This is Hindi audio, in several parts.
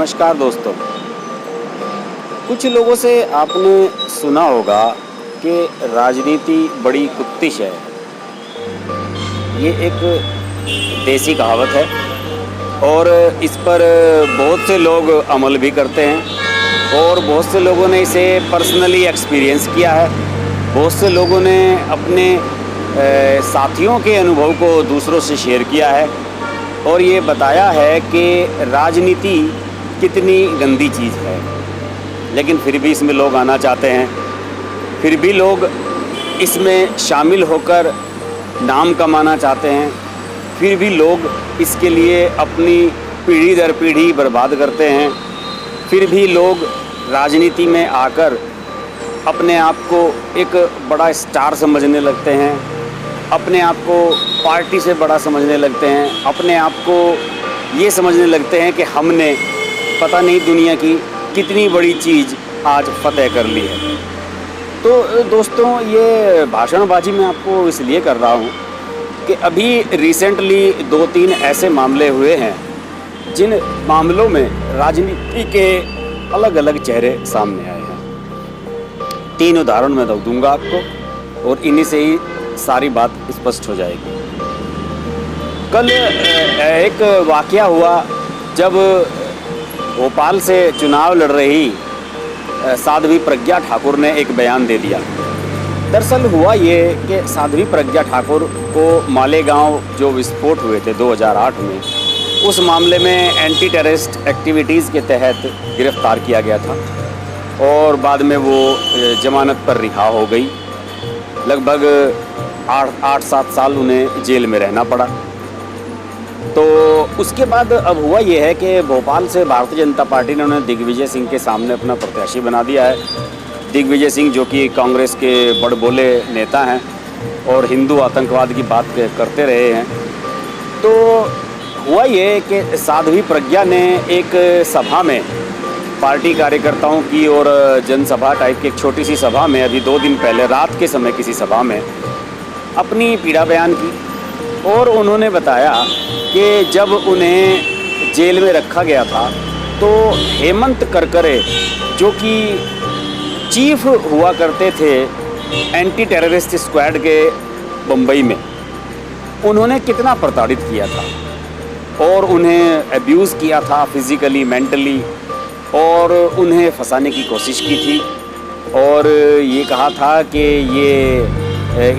नमस्कार दोस्तों। कुछ लोगों से आपने सुना होगा कि राजनीति बड़ी कुत्तिश है। ये एक देसी कहावत है और इस पर बहुत से लोग अमल भी करते हैं और बहुत से लोगों ने इसे पर्सनली एक्सपीरियंस किया है। बहुत से लोगों ने अपने साथियों के अनुभव को दूसरों से शेयर किया है और ये बताया है कि राजनीति कितनी गंदी चीज़ है, लेकिन फिर भी इसमें लोग आना चाहते हैं, फिर भी लोग इसमें शामिल होकर नाम कमाना चाहते हैं, फिर भी लोग इसके लिए अपनी पीढ़ी दर पीढ़ी बर्बाद करते हैं, फिर भी लोग राजनीति में आकर अपने आप को एक बड़ा स्टार समझने लगते हैं, अपने आप को पार्टी से बड़ा समझने लगते हैं, अपने आप को ये समझने लगते हैं कि हमने पता नहीं दुनिया की कितनी बड़ी चीज़ आज फतेह कर ली है। तो दोस्तों, ये भाषणबाजी मैं आपको इसलिए कर रहा हूँ कि अभी रिसेंटली 2-3 ऐसे मामले हुए हैं जिन मामलों में राजनीति के अलग अलग चेहरे सामने आए हैं। 3 उदाहरण मैं दूंगा आपको और इन्हीं से ही सारी बात स्पष्ट हो जाएगी। कल एक वाकया हुआ जब भोपाल से चुनाव लड़ रही साध्वी प्रज्ञा ठाकुर ने एक बयान दे दिया। दरअसल हुआ ये कि साध्वी प्रज्ञा ठाकुर को मालेगांव जो विस्फोट हुए थे 2008 में, उस मामले में एंटी टेररिस्ट एक्टिविटीज़ के तहत गिरफ्तार किया गया था और बाद में वो जमानत पर रिहा हो गई। लगभग 8-7 साल उन्हें जेल में रहना पड़ा। तो उसके बाद अब हुआ ये है कि भोपाल से भारतीय जनता पार्टी ने उन्हें दिग्विजय सिंह के सामने अपना प्रत्याशी बना दिया है। दिग्विजय सिंह जो कि कांग्रेस के बड़बोले नेता हैं और हिंदू आतंकवाद की बात करते रहे हैं। तो हुआ ये कि साध्वी प्रज्ञा ने एक सभा में पार्टी कार्यकर्ताओं की और जनसभा टाइप की एक छोटी सी सभा में अभी 2 दिन पहले रात के समय किसी सभा में अपनी पीड़ा बयान की और उन्होंने बताया कि जब उन्हें जेल में रखा गया था तो हेमंत करकरे जो कि चीफ हुआ करते थे एंटी टेररिस्ट स्क्वाड के बम्बई में, उन्होंने कितना प्रताड़ित किया था और उन्हें अब्यूज़ किया था फिज़िकली, मेंटली, और उन्हें फंसाने की कोशिश की थी और ये कहा था कि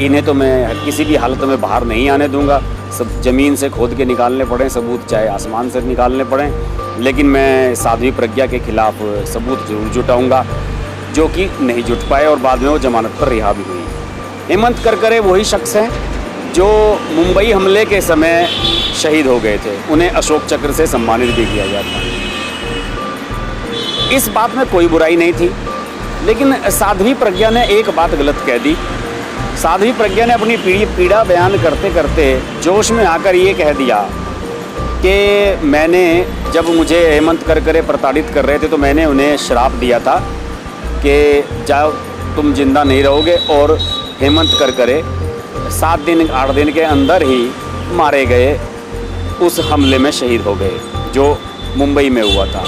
इन्हें तो मैं किसी भी हालत में बाहर नहीं आने दूंगा। सब ज़मीन से खोद के निकालने पड़े सबूत, चाहे आसमान से निकालने पड़े, लेकिन मैं साध्वी प्रज्ञा के खिलाफ सबूत जरूर जुटाऊंगा, जो कि नहीं जुट पाए और बाद में वो जमानत पर रिहा भी हुई। हेमंत करकरे वही शख्स हैं जो मुंबई हमले के समय शहीद हो गए थे, उन्हें अशोक चक्र से सम्मानित भी किया गया था। इस बात में कोई बुराई नहीं थी, लेकिन साध्वी प्रज्ञा ने एक बात गलत कह दी। साध्वी प्रज्ञा ने अपनी पीड़ा बयान करते करते जोश में आकर ये कह दिया कि मैंने, जब मुझे हेमंत करकरे प्रताड़ित कर रहे थे तो मैंने उन्हें श्राप दिया था कि जाओ तुम जिंदा नहीं रहोगे, और हेमंत करकरे 7 दिन 8 दिन के अंदर ही मारे गए, उस हमले में शहीद हो गए जो मुंबई में हुआ था।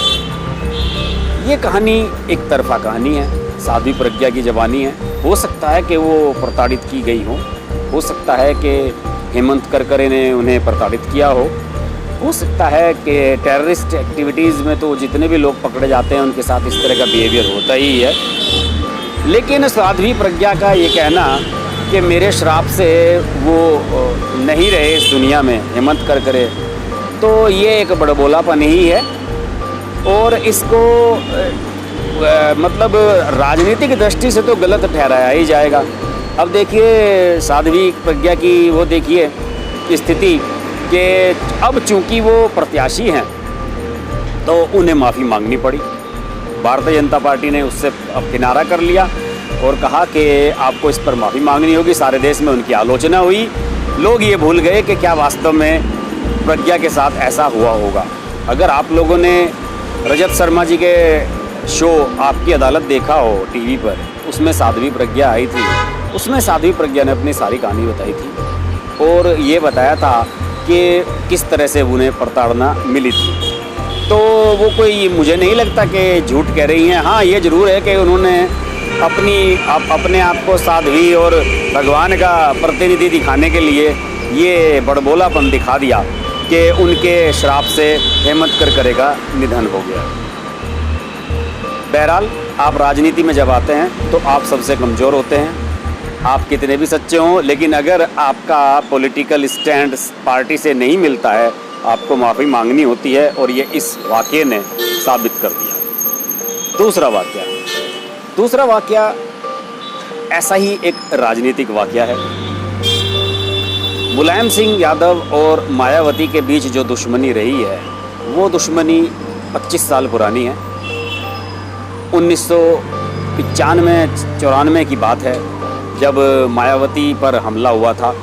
ये कहानी एक तरफा कहानी है, साध्वी प्रज्ञा की ज़बानी है। हो सकता है कि वो प्रताड़ित की गई हो सकता है कि हेमंत करकरे ने उन्हें प्रताड़ित किया हो सकता है कि टेररिस्ट एक्टिविटीज़ में तो जितने भी लोग पकड़े जाते हैं उनके साथ इस तरह का बिहेवियर होता ही है। लेकिन साध्वी प्रज्ञा का ये कहना कि मेरे श्राप से वो नहीं रहे इस दुनिया में हेमंत करकरे, तो ये एक बड़बोलापन ही है और इसको मतलब राजनीतिक दृष्टि से तो गलत ठहराया ही जाएगा। अब देखिए साध्वी प्रज्ञा की वो देखिए स्थिति कि अब चूंकि वो प्रत्याशी हैं तो उन्हें माफ़ी मांगनी पड़ी। भारतीय जनता पार्टी ने उससे अब किनारा कर लिया और कहा कि आपको इस पर माफ़ी मांगनी होगी। सारे देश में उनकी आलोचना हुई, लोग ये भूल गए कि क्या वास्तव में प्रज्ञा के साथ ऐसा हुआ होगा। अगर आप लोगों ने रजत शर्मा जी के शो आपकी अदालत देखा हो टीवी पर, उसमें साध्वी प्रज्ञा आई थी, उसमें साध्वी प्रज्ञा ने अपनी सारी कहानी बताई थी और ये बताया था कि किस तरह से उन्हें प्रताड़ना मिली थी। तो वो कोई, मुझे नहीं लगता कि झूठ कह रही हैं। हाँ, ये ज़रूर है कि उन्होंने अपने आप को साध्वी और भगवान का प्रतिनिधि दिखाने के लिए ये बड़बोलापन दिखा दिया कि उनके श्राप से हेमंत करकरे का निधन हो गया। बहरहाल, आप राजनीति में जब आते हैं तो आप सबसे कमज़ोर होते हैं। आप कितने भी सच्चे हों, लेकिन अगर आपका पॉलिटिकल स्टैंड पार्टी से नहीं मिलता है, आपको माफ़ी मांगनी होती है, और ये इस वाक़ये ने साबित कर दिया। दूसरा वाक़या ऐसा ही एक राजनीतिक वाक़या है। मुलायम सिंह यादव और मायावती के बीच जो दुश्मनी रही है, वो दुश्मनी 25 साल पुरानी है। 1995-94 की बात है, जब मायावती पर हमला हुआ था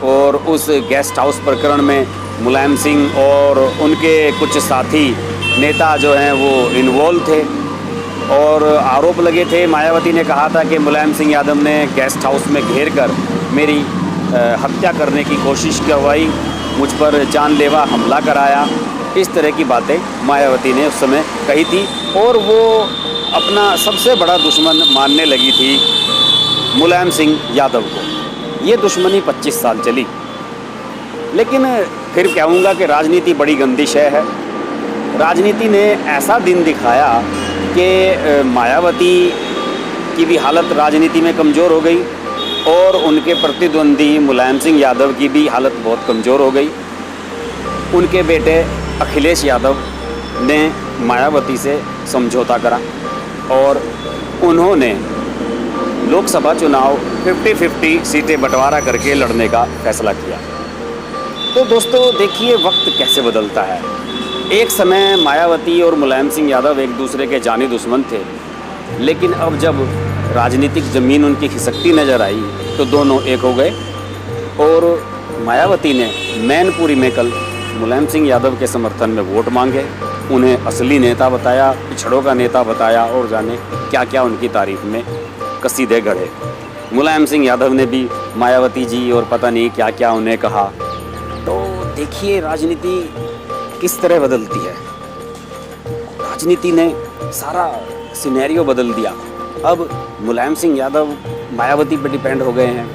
और उस गेस्ट हाउस प्रकरण में मुलायम सिंह और उनके कुछ साथी नेता जो हैं वो इन्वॉल्व थे, और आरोप लगे थे। मायावती ने कहा था कि मुलायम सिंह यादव ने गेस्ट हाउस में घेर कर मेरी हत्या करने की कोशिश करवाई, मुझ पर जानलेवा हमला कराया। इस तरह की बातें मायावती ने उस समय कही थी, और वो अपना सबसे बड़ा दुश्मन मानने लगी थी मुलायम सिंह यादव को। ये दुश्मनी 25 साल चली। लेकिन फिर कहूँगा कि राजनीति बड़ी गंदी शय है। राजनीति ने ऐसा दिन दिखाया कि मायावती की भी हालत राजनीति में कमज़ोर हो गई, और उनके प्रतिद्वंदी मुलायम सिंह यादव की भी हालत बहुत कमज़ोर हो गई। उनके बेटे अखिलेश यादव ने मायावती से समझौता करा, और उन्होंने लोकसभा चुनाव 50-50 सीटें बंटवारा करके लड़ने का फैसला किया। तो दोस्तों, देखिए वक्त कैसे बदलता है। एक समय मायावती और मुलायम सिंह यादव एक दूसरे के जानी दुश्मन थे, लेकिन अब जब राजनीतिक ज़मीन उनकी खिसकती नज़र आई तो दोनों एक हो गए, और मायावती ने मैनपुरी में कल मुलायम सिंह यादव के समर्थन में वोट मांगे, उन्हें असली नेता बताया, पिछड़ों का नेता बताया, और जाने क्या क्या उनकी तारीफ में कसीदे गढ़े। मुलायम सिंह यादव ने भी मायावती जी और पता नहीं क्या क्या उन्हें कहा। तो देखिए राजनीति किस तरह बदलती है। राजनीति ने सारा सिनेरियो बदल दिया। अब मुलायम सिंह यादव मायावती पर डिपेंड हो गए हैं,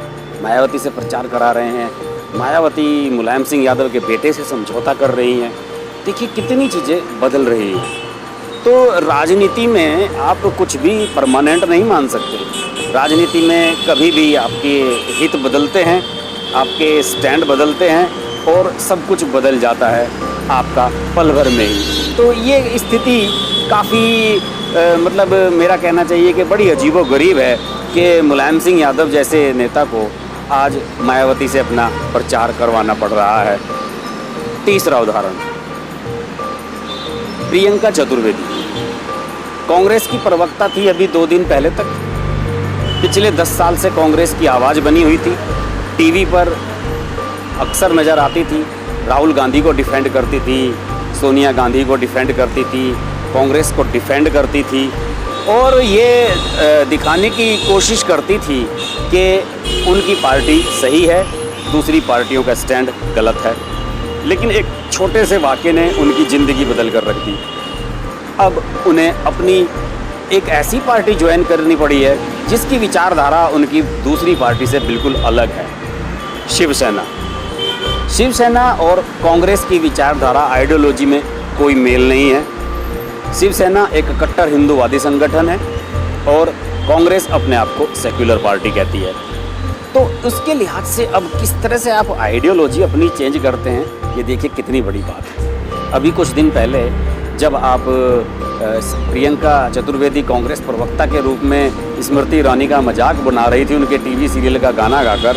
मायावती से प्रचार करा रहे हैं, मायावती मुलायम सिंह यादव के बेटे से समझौता कर रही हैं। देखिए कितनी चीज़ें बदल रही हैं। तो राजनीति में आप कुछ भी परमानेंट नहीं मान सकते। राजनीति में कभी भी आपके हित बदलते हैं, आपके स्टैंड बदलते हैं, और सब कुछ बदल जाता है आपका पल भर में ही। तो ये स्थिति काफ़ी मतलब मेरा कहना चाहिए कि बड़ी अजीबोगरीब है कि मुलायम सिंह यादव जैसे नेता को आज मायावती से अपना प्रचार करवाना पड़ रहा है। तीसरा उदाहरण, प्रियंका चतुर्वेदी कांग्रेस की प्रवक्ता थी अभी 2 दिन पहले तक। पिछले 10 साल से कांग्रेस की आवाज़ बनी हुई थी, टीवी पर अक्सर नज़र आती थी, राहुल गांधी को डिफेंड करती थी, सोनिया गांधी को डिफेंड करती थी, कांग्रेस को डिफेंड करती थी, और ये दिखाने की कोशिश करती थी कि उनकी पार्टी सही है, दूसरी पार्टियों का स्टैंड गलत है। लेकिन एक छोटे से वाक़ये ने उनकी ज़िंदगी बदल कर रख दी। अब उन्हें अपनी एक ऐसी पार्टी ज्वाइन करनी पड़ी है जिसकी विचारधारा उनकी दूसरी पार्टी से बिल्कुल अलग है, शिवसेना। शिवसेना और कांग्रेस की विचारधारा आइडियोलॉजी में कोई मेल नहीं है। शिवसेना एक कट्टर हिंदूवादी संगठन है और कांग्रेस अपने आप को सेक्युलर पार्टी कहती है। तो उसके लिहाज से अब किस तरह से आप आइडियोलॉजी अपनी चेंज करते हैं, ये देखिए कितनी बड़ी बात है। अभी कुछ दिन पहले जब आप प्रियंका चतुर्वेदी कांग्रेस प्रवक्ता के रूप में स्मृति ईरानी का मजाक बना रही थी उनके टीवी सीरियल का गाना गाकर,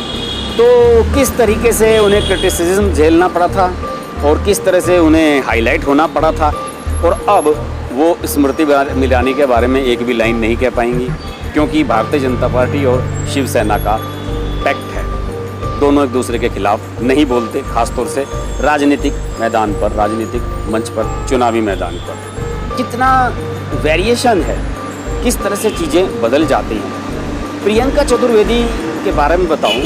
तो किस तरीके से उन्हें क्रिटिसिज्म झेलना पड़ा था और किस तरह से उन्हें हाईलाइट होना पड़ा था। और अब वो स्मृति ईरानी के बारे में एक भी लाइन नहीं कह पाएंगी, क्योंकि भारतीय जनता पार्टी और शिवसेना का पैक्ट है, दोनों एक दूसरे के खिलाफ नहीं बोलते, खासतौर से राजनीतिक मैदान पर, राजनीतिक मंच पर, चुनावी मैदान पर। कितना वेरिएशन है, किस तरह से चीज़ें बदल जाती हैं। प्रियंका चतुर्वेदी के बारे में बताऊं,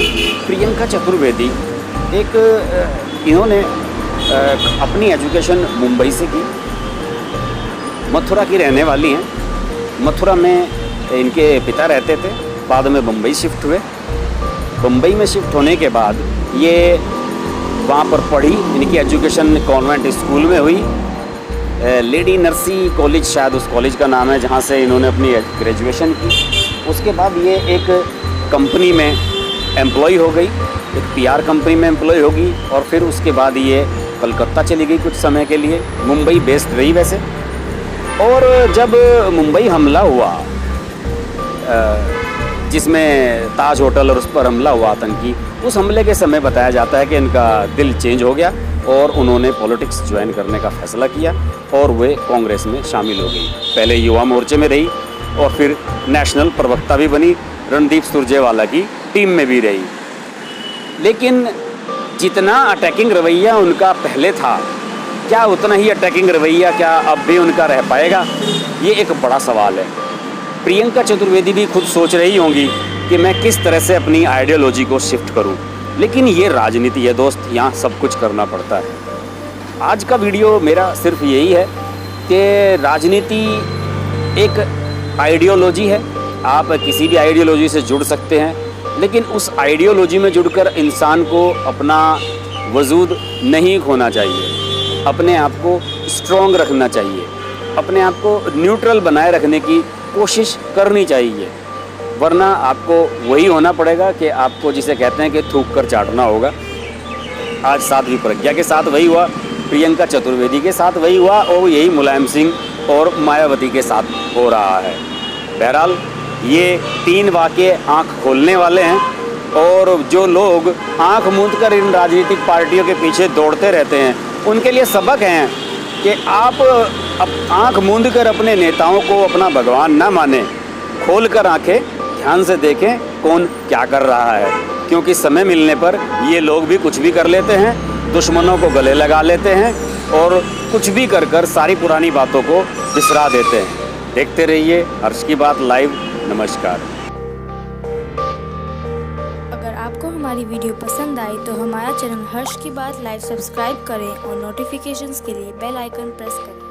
प्रियंका चतुर्वेदी इन्होंने अपनी एजुकेशन मुंबई से की, मथुरा की रहने वाली हैं। मथुरा में इनके पिता रहते थे, बाद में मुंबई शिफ्ट हुए। मुंबई में शिफ्ट होने के बाद ये वहाँ पर पढ़ी। इनकी एजुकेशन कॉन्वेंट स्कूल में हुई, लेडी नर्सी कॉलेज शायद उस कॉलेज का नाम है, जहाँ से इन्होंने अपनी ग्रेजुएशन की। उसके बाद ये एक कंपनी में एम्प्लॉय हो गई, एक पीआर कंपनी में एम्प्लॉय होगी, और फिर उसके बाद ये कलकत्ता चली गई कुछ समय के लिए। मुंबई बेस्ड रही वैसे। और जब मुंबई हमला हुआ, जिसमें ताज होटल और उस पर हमला हुआ आतंकी, उस हमले के समय बताया जाता है कि इनका दिल चेंज हो गया और उन्होंने पॉलिटिक्स ज्वाइन करने का फैसला किया और वे कांग्रेस में शामिल हो गई। पहले युवा मोर्चे में रही और फिर नेशनल प्रवक्ता भी बनी, रणदीप सुरजेवाला की टीम में भी रही। लेकिन जितना अटैकिंग रवैया उनका पहले था, क्या उतना ही अटैकिंग रवैया क्या अब भी उनका रह पाएगा, ये एक बड़ा सवाल है। प्रियंका चतुर्वेदी भी खुद सोच रही होंगी कि मैं किस तरह से अपनी आइडियोलॉजी को शिफ्ट करूं, लेकिन ये राजनीति है दोस्त, यहाँ सब कुछ करना पड़ता है। आज का वीडियो मेरा सिर्फ यही है कि राजनीति एक आइडियोलॉजी है, आप किसी भी आइडियोलॉजी से जुड़ सकते हैं, लेकिन उस आइडियोलॉजी में जुड़कर इंसान को अपना वजूद नहीं खोना चाहिए, अपने आप को स्ट्रॉन्ग रखना चाहिए, अपने आप को न्यूट्रल बनाए रखने की कोशिश करनी चाहिए, वरना आपको वही होना पड़ेगा कि आपको जिसे कहते हैं कि थूक कर चाटना होगा। आज साध्वी प्रज्ञा के साथ वही हुआ, प्रियंका चतुर्वेदी के साथ वही हुआ, और यही मुलायम सिंह और मायावती के साथ हो रहा है। बहरहाल ये 3 वाक़ये आँख खोलने वाले हैं, और जो लोग आँख मूंदकर इन राजनीतिक पार्टियों के पीछे दौड़ते रहते हैं, उनके लिए सबक हैं कि आप आँख मूंद कर अपने नेताओं को अपना भगवान ना माने, खोल कर आँखें ध्यान से देखें कौन क्या कर रहा है, क्योंकि समय मिलने पर ये लोग भी कुछ भी कर लेते हैं, दुश्मनों को गले लगा लेते हैं और कुछ भी कर कर सारी पुरानी बातों को बिसरा देते हैं। देखते रहिए हर्ष की बात लाइव। नमस्कार। अगर आपको हमारी वीडियो पसंद आई तो हमारा चैनल हर्ष की बात लाइव सब्सक्राइब करें और नोटिफिकेशंस के लिए बेल आइकन प्रेस करें।